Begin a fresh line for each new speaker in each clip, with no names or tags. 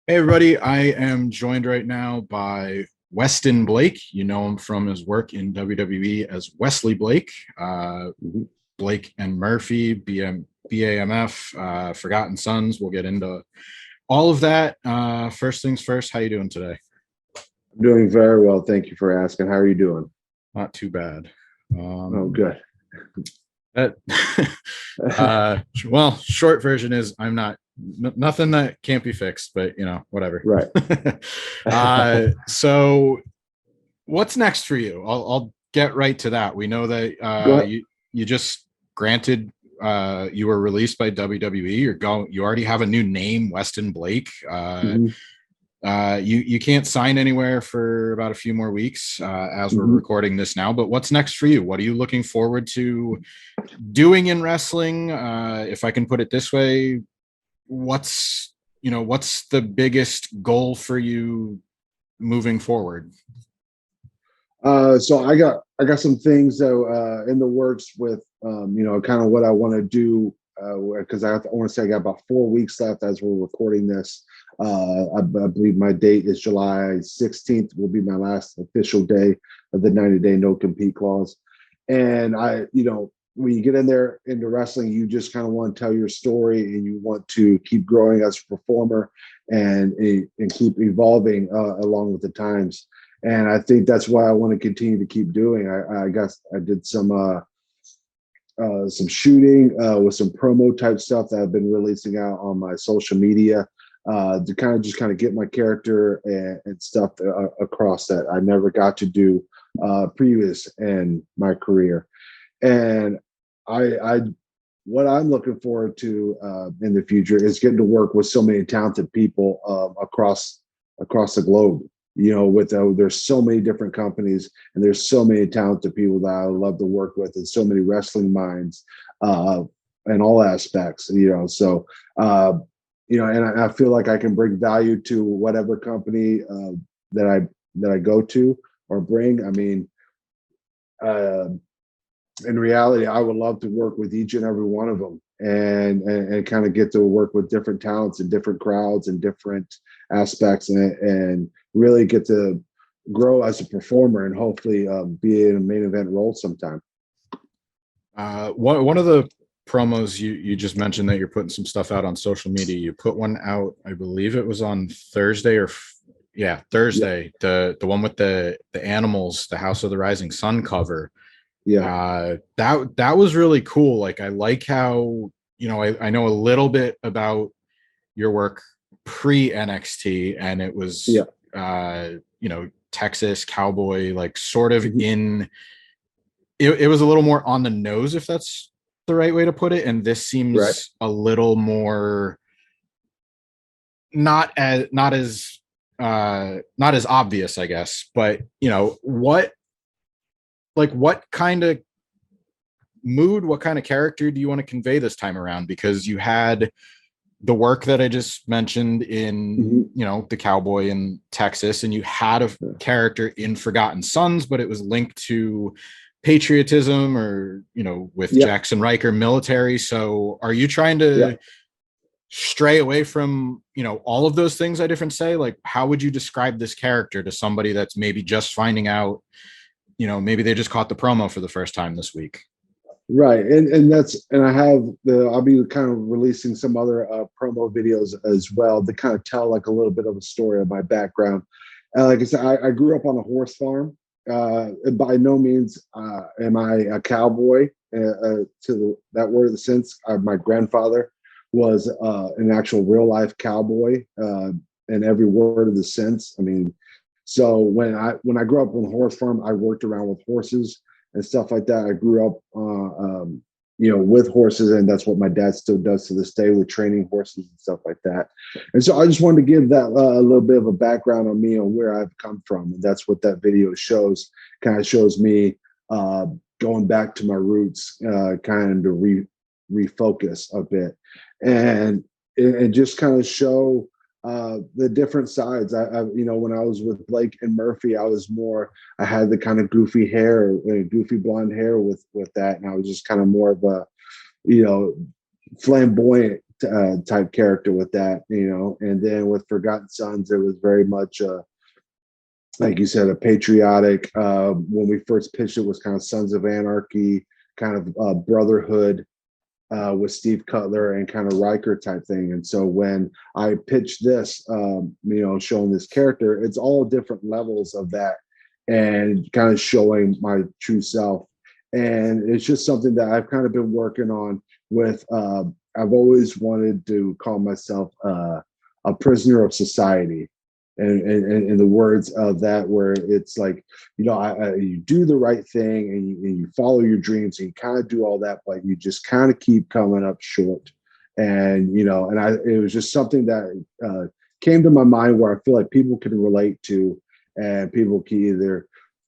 Hey everybody, I am joined right now by Westin Blake. You know him from his work in WWE as Wesley Blake, Blake and Murphy, BAMF, Forgotten Sons. We'll get into all of that. First things first, how you doing today?
I'm doing very well. Thank you for asking. How are you doing?
Not too bad.
Oh, good.
That, well, short version is I'm not nothing that can't be fixed, but whatever.
Right.
So what's next for you? I'll get right to that. We know that you just granted you were released by WWE. You already have a new name, Westin Blake. You can't sign anywhere for about a few more weeks as we're recording this now. But what's next for you? What are you looking forward to doing in wrestling? If I can put it this way, what's the biggest goal for you moving forward?
So I got some things in the works with kind of what I want to do because I want to say I got about 4 weeks left as we're recording this. I believe my date is July 16th will be my last official day of the 90-day no compete clause. And when you get in there into wrestling, you just kind of want to tell your story and you want to keep growing as a performer and keep evolving along with the times. And I think that's why I want to continue to keep doing. I guess I did some shooting with some promo type stuff that I've been releasing out on my social media to kind of get my character and stuff across that I never got to do previous in my career. And what I'm looking forward to in the future is getting to work with so many talented people across the globe. There's so many different companies and there's so many talented people that I love to work with and so many wrestling minds in all aspects. And I feel like I can bring value to whatever company that I go to or bring. I mean, in reality, I would love to work with each and every one of them and kind of get to work with different talents and different crowds and different aspects and really get to grow as a performer and hopefully be in a main event role sometime.
One of the promos you just mentioned that you're putting some stuff out on social media. You put one out, I believe it was on Thursday Thursday. The one with the animals, the House of the Rising Sun cover. That was really cool. Like, I like how I know a little bit about your work pre NXT, and it was Texas cowboy, like sort of in it was a little more on the nose, if that's the right way to put it, and this seems a little more not as obvious, I guess. But what kind of mood, what kind of character do you want to convey this time around? Because you had the work that I just mentioned in the cowboy in Texas, and you had a character in Forgotten Sons, but it was linked to patriotism or with Jackson Riker military. So are you trying to stray away from all of those things I different say? Like, how would you describe this character to somebody that's maybe just finding out, maybe they just caught the promo for the first time this week?
Right. And I'll be kind of releasing some other promo videos as well to kind of tell like a little bit of a story of my background. Like I said, I grew up on a horse farm. By no means am I a cowboy to that word of the sense. My grandfather was an actual real life cowboy in every word of the sense. I mean, so when I grew up on a horse farm, I worked around with horses and stuff like that. I grew up, with horses, and that's what my dad still does to this day with training horses and stuff like that. And so I just wanted to give that a little bit of a background on me and where I've come from, and that's what that video shows. Kind of shows me going back to my roots, kind of to refocus a bit, and just kind of show the different sides. When I was with Blake and Murphy, I had the kind of goofy hair, goofy blonde hair with that. And I was just kind of more of a, flamboyant type character with that, and then with Forgotten Sons, it was very much like you said, a patriotic. When we first pitched it, was kind of Sons of Anarchy, kind of brotherhood with Steve Cutler and kind of Riker type thing. And so when I pitched this, showing this character, it's all different levels of that and kind of showing my true self. And it's just something that I've kind of been working on with. I've always wanted to call myself a prisoner of society. And in the words of that, where it's like, you do the right thing and you follow your dreams and you kind of do all that, but you just kind of keep coming up short. And, it was just something that came to my mind where I feel like people can relate to, and people can either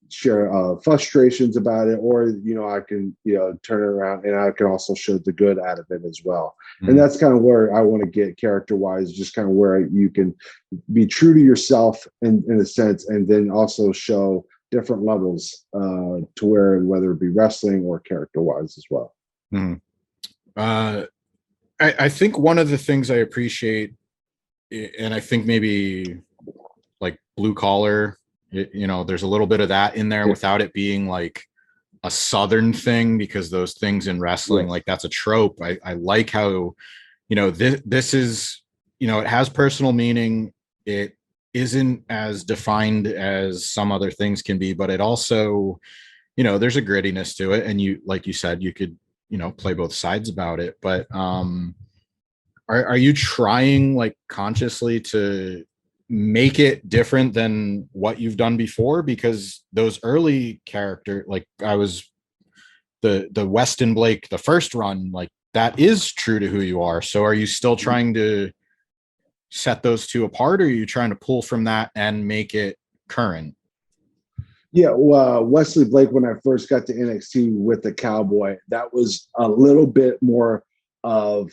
share frustrations about it, or I can turn it around and I can also show the good out of it as well. And that's kind of where I want to get character wise, just kind of where you can be true to yourself in a sense, and then also show different levels to where, whether it be wrestling or character wise as well.
I think one of the things I appreciate, and I think maybe like blue collar, there's a little bit of that in there without it being like a Southern thing, because those things in wrestling, like that's a trope. I like how, this is, it has personal meaning. It isn't as defined as some other things can be, but it also, there's a grittiness to it. And you, like you said, you could, play both sides about it. But are you trying like consciously to make it different than what you've done before? Because those early character, like I was the Westin Blake, the first run, like that is true to who you are. So are you still trying to set those two apart, or are you trying to pull from that and make it current?
Yeah, well, Wesley Blake, when I first got to NXT with the Cowboy, that was a little bit more of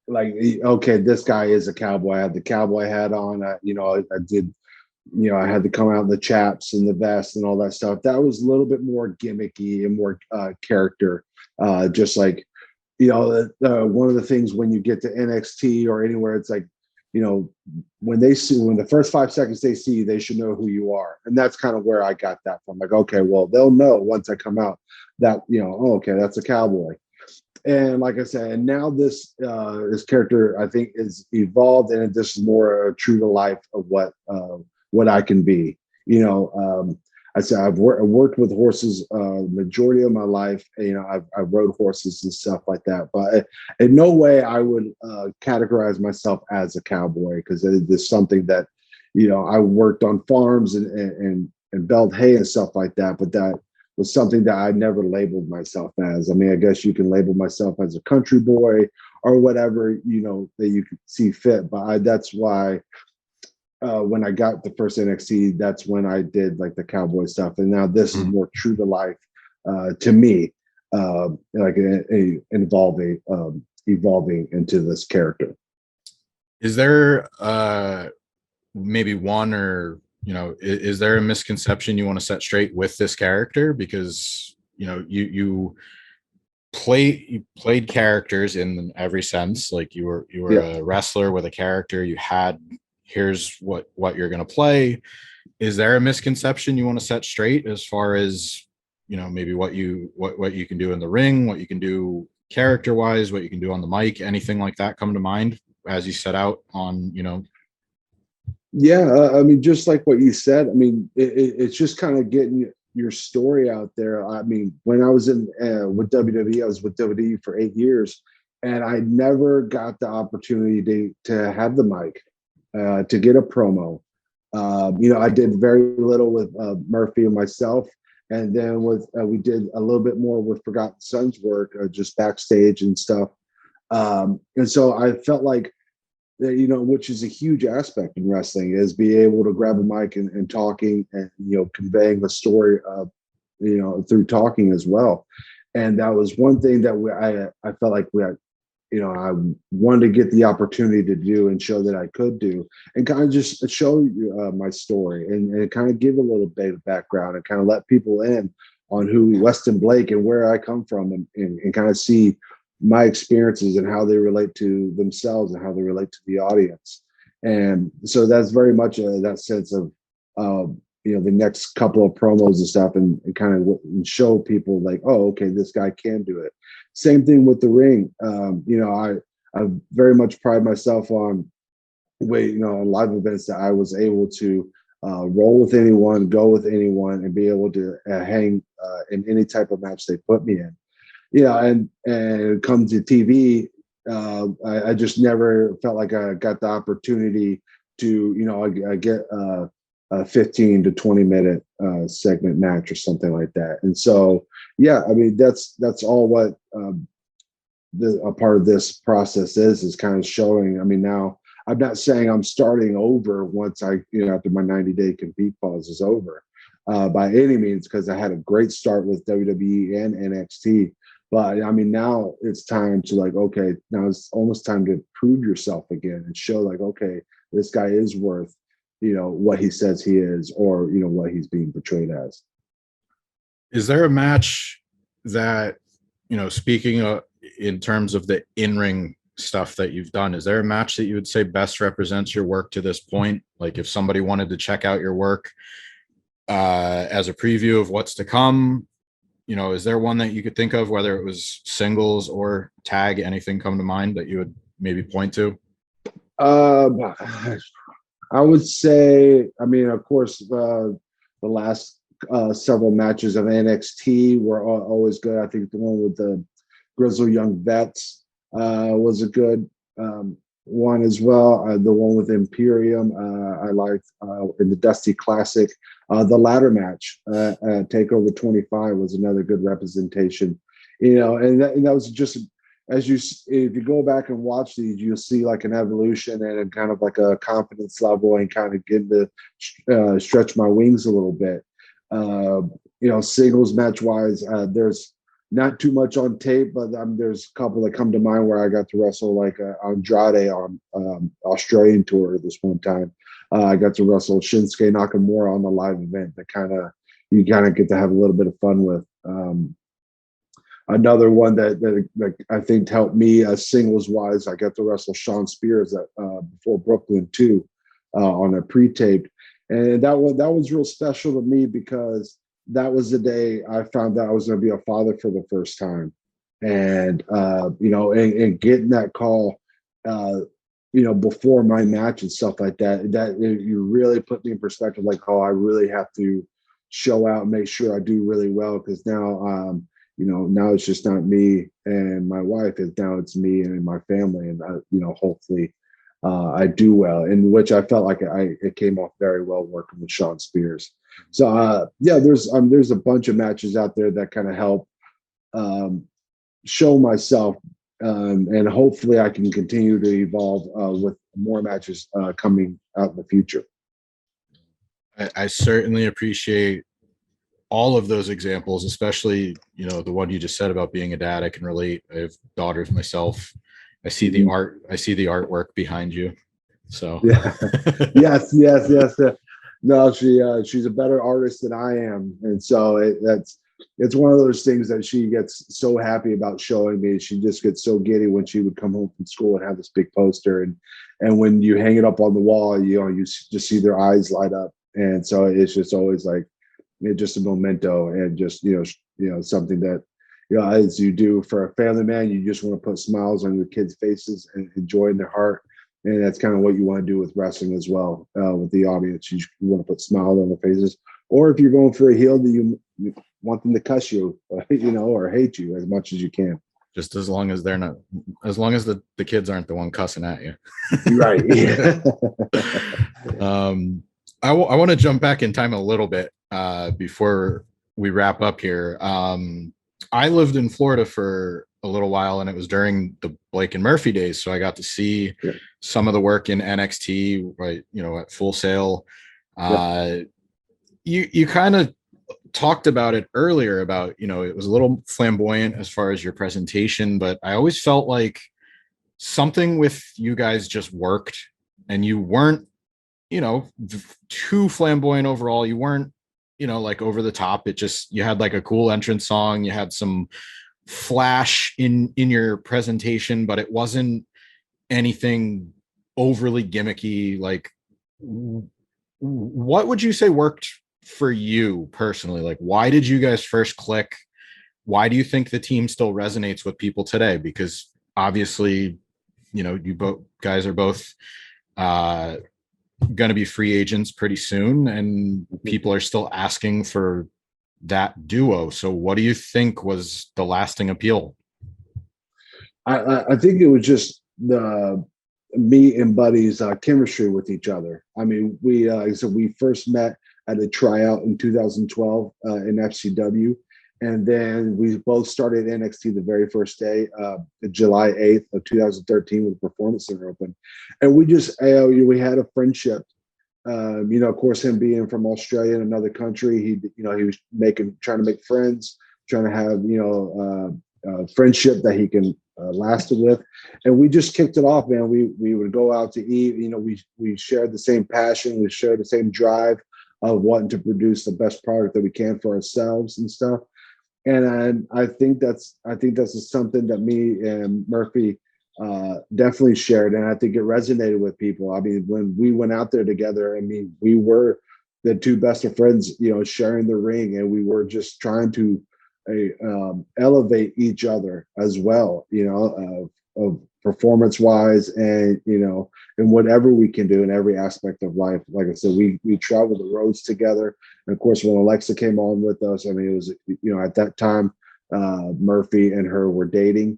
like, okay, this guy is a cowboy. I had the cowboy hat on. I did, I had to come out in the chaps and the vest and all that stuff. That was a little bit more gimmicky and more character. Just like, one of the things when you get to NXT or anywhere, it's like, when the first 5 seconds they see you, they should know who you are. And that's kind of where I got that from. Like, okay, well, they'll know once I come out that, oh, okay, that's a cowboy. And like I said, and now this character, I think, is evolved, and this is more true to life of what I can be. I said I've worked with horses majority of my life. I rode horses and stuff like that, but in no way I would categorize myself as a cowboy, because it is something that I worked on farms and baled hay and stuff like that, but that was something that I never labeled myself as. I mean, I guess you can label myself as a country boy or whatever, that you could see fit. But that's why when I got the first NXT, that's when I did like the cowboy stuff. And now this is more true to life to me, like evolving into this character.
Is there maybe one, or is there a misconception you want to set straight with this character? Because you played characters in every sense. Like you were a wrestler with a character. You had, here's what you're going to play. Is there a misconception you want to set straight as far as maybe what you can do in the ring, what you can do character wise, what you can do on the mic, anything like that come to mind as you set out on
Yeah, I mean, just like what you said, I mean, it's just kind of getting your story out there. I mean, when I was with WWE, I was with WWE for 8 years, and I never got the opportunity to have the mic, to get a promo. I did very little with Murphy and myself, and then we did a little bit more with Forgotten Sons work, just backstage and stuff. And so I felt like, which is a huge aspect in wrestling, is be able to grab a mic and talking and, conveying the story, through talking as well. And that was one thing that I felt like I wanted to get the opportunity to do and show that I could do, and kind of just show you my story and kind of give a little bit of background and kind of let people in on who Westin Blake and where I come from, and kind of see my experiences and how they relate to themselves and how they relate to the audience. And so that's very much that sense of, the next couple of promos and stuff, and kind of show people like, oh, okay, this guy can do it. Same thing with the ring. I very much pride myself on live events that I was able to roll with anyone, go with anyone, and be able to hang in any type of match they put me in. And come to TV, I just never felt like I got the opportunity to, I get a 15 to 20 minute segment match or something like that. And so, yeah, I mean, that's all what a part of this process is kind of showing. I mean, now I'm not saying I'm starting over once after my 90-day compete pause is over by any means, because I had a great start with WWE and NXT. But I mean, now it's time to okay, now it's almost time to prove yourself again and show okay, this guy is worth, what he says he is, or, what he's being portrayed as.
Is there a match that, speaking of, in terms of the in-ring stuff that you've done, is there a match that you would say best represents your work to this point? Like if somebody wanted to check out your work as a preview of what's to come, is there one that you could think of, whether it was singles or tag, anything come to mind that you would maybe point to?
I would say, I mean, of course, the last several matches of NXT were always good. I think the one with the Grizzled Young Vets was a good one as well. The one with Imperium, I liked in the Dusty Classic. The ladder match at Takeover 25 was another good representation. And that was just, if you go back and watch these, you'll see like an evolution and kind of like a confidence level, and kind of get to stretch my wings a little bit. Singles match wise, there's not too much on tape, but there's a couple that come to mind where I got to wrestle like Andrade on Australian tour this one time. I got to wrestle Shinsuke Nakamura on the live event that you get to have a little bit of fun with. Another one that I think helped me singles wise, I got to wrestle Sean Spears before Brooklyn 2 on a pre-taped. And that was real special to me because that was the day I found out I was going to be a father for the first time. And, and getting that call, before my match and stuff like that you really put me in perspective, like, oh, I really have to show out and make sure I do really well. Because now, now it's just not me and my wife, now it's me and my family. And, hopefully I do well, in which I felt like it came off very well working with Sean Spears. So, there's a bunch of matches out there that kind of help show myself. And hopefully I can continue to evolve with more matches coming out in the future.
I certainly appreciate all of those examples, especially, the one you just said about being a dad. I can relate. I have daughters myself. I see the art. I see the artwork behind you. So
yeah. yes. No, she's a better artist than I am. And so it's one of those things that she gets so happy about showing me. She just gets so giddy when she would come home from school and have this big poster. And when you hang it up on the wall, you just see their eyes light up. And so it's just always like, just a memento, and just, something that, as you do for a family man, you just want to put smiles on your kids' faces and joy in their heart. And that's kind of what you want to do with wrestling as well, with the audience. You want to put smiles on their faces. Or if you're going for a heel, you want them to cuss you, or hate you as much as you can.
Just as long as they're not, as long as the kids aren't the one cussing at you.
Right. Yeah.
I want to jump back in time a little bit before we wrap up here. I lived in Florida for a little while, and it was during the Blake and Murphy days. So I got to see some of the work in NXT, right? At Full Sail. You kind of talked about it earlier about, it was a little flamboyant as far as your presentation, but I always felt like something with you guys just worked, and you weren't, too flamboyant overall. You weren't, like over the top. It just, you had like a cool entrance song. You had some flash in your presentation, but it wasn't anything overly gimmicky. Like, what would you say worked for you personally? Like, why did you guys first click? Why do you think the team still resonates with people today? Because obviously, you know, you both guys are both going to be free agents pretty soon, and people are still asking for that duo. So what do you think was the lasting appeal?
I think it was just the me and Buddy's chemistry with each other. I mean, we first met at a tryout in 2012 in FCW, and then we both started NXT the very first day, July 8th of 2013, with the Performance Center open, and we just we had a friendship. You know, of course, him being from Australia in another country, he was trying to make friends, trying to have friendship that he can last it with, and we just kicked it off, man. We would go out to eat. You know, we shared the same passion, we shared the same drive of wanting to produce the best product that we can for ourselves and stuff. And I think that's something that me and Murphy definitely shared, and I think it resonated with people. I mean, when we went out there together, I mean, we were the two best of friends, you know, sharing the ring, and we were just trying to elevate each other as well, you know, of performance wise, and you know, and whatever we can do in every aspect of life. Like I said, we traveled the roads together, and of course, when Alexa came on with us, I mean, it was, you know, at that time, Murphy and her were dating.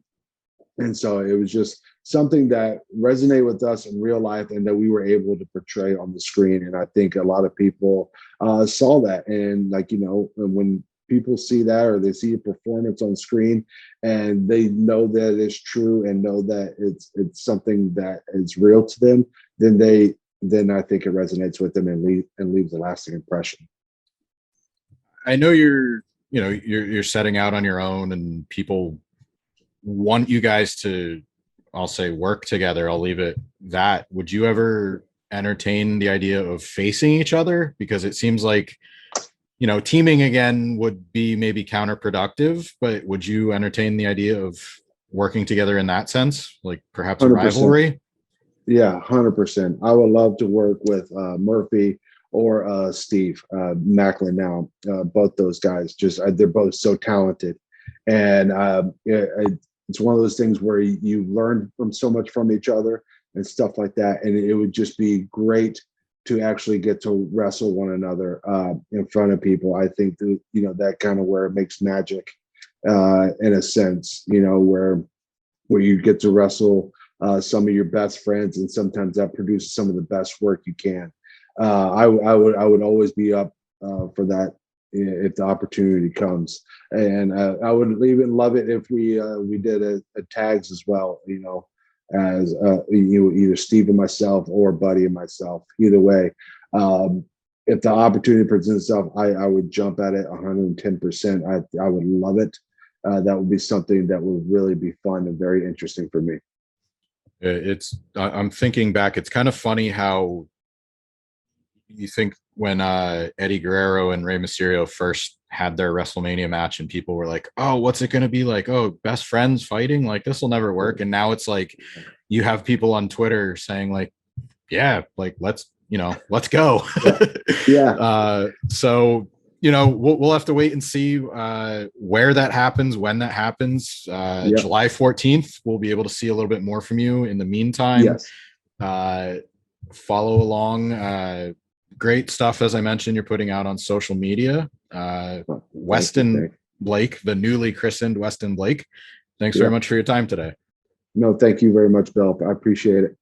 And so it was just something that resonated with us in real life, and that we were able to portray on the screen. And I think a lot of people saw that. And like, you know, when people see that, or they see a performance on screen and they know that it's true and know that it's something that is real to them, then I think it resonates with them and leaves a lasting impression.
I know you're setting out on your own, and people want you guys to, I'll say, work together. I'll leave it that. Would you ever entertain the idea of facing each other? Because it seems like, you know, teaming again would be maybe counterproductive, but would you entertain the idea of working together in that sense, like perhaps 100%. A rivalry?
Yeah, 100%. I would love to work with Murphy or Steve Macklin. Now, both those guys, they're both so talented, and it's one of those things where you learn so much from each other and stuff like that. And it would just be great to actually get to wrestle one another in front of people. I think that, you know, that kind of where it makes magic in a sense, you know, where you get to wrestle some of your best friends, and sometimes that produces some of the best work you can. I would always be up for that if the opportunity comes, and I would even love it if we did a tags as well, you know, as either Steve and myself, or Buddy and myself. Either way, if the opportunity presents itself, I would jump at it 110%. I would love it. That would be something that would really be fun and very interesting for me.
I'm thinking back, it's kind of funny how you think when Eddie Guerrero and Rey Mysterio first had their WrestleMania match, and people were like, oh, what's it going to be like? Oh, best friends fighting? Like, this will never work. And now it's like, you have people on Twitter saying like, yeah, like, let's go.
Yeah.
So, you know, we'll have to wait and see where that happens, when that happens. July 14th, we'll be able to see a little bit more from you. In the meantime,
yes.
Follow along. Great stuff, as I mentioned, you're putting out on social media. Westin Blake, the newly christened Westin Blake. Thanks very much for your time today.
No, thank you very much, Bill. I appreciate it.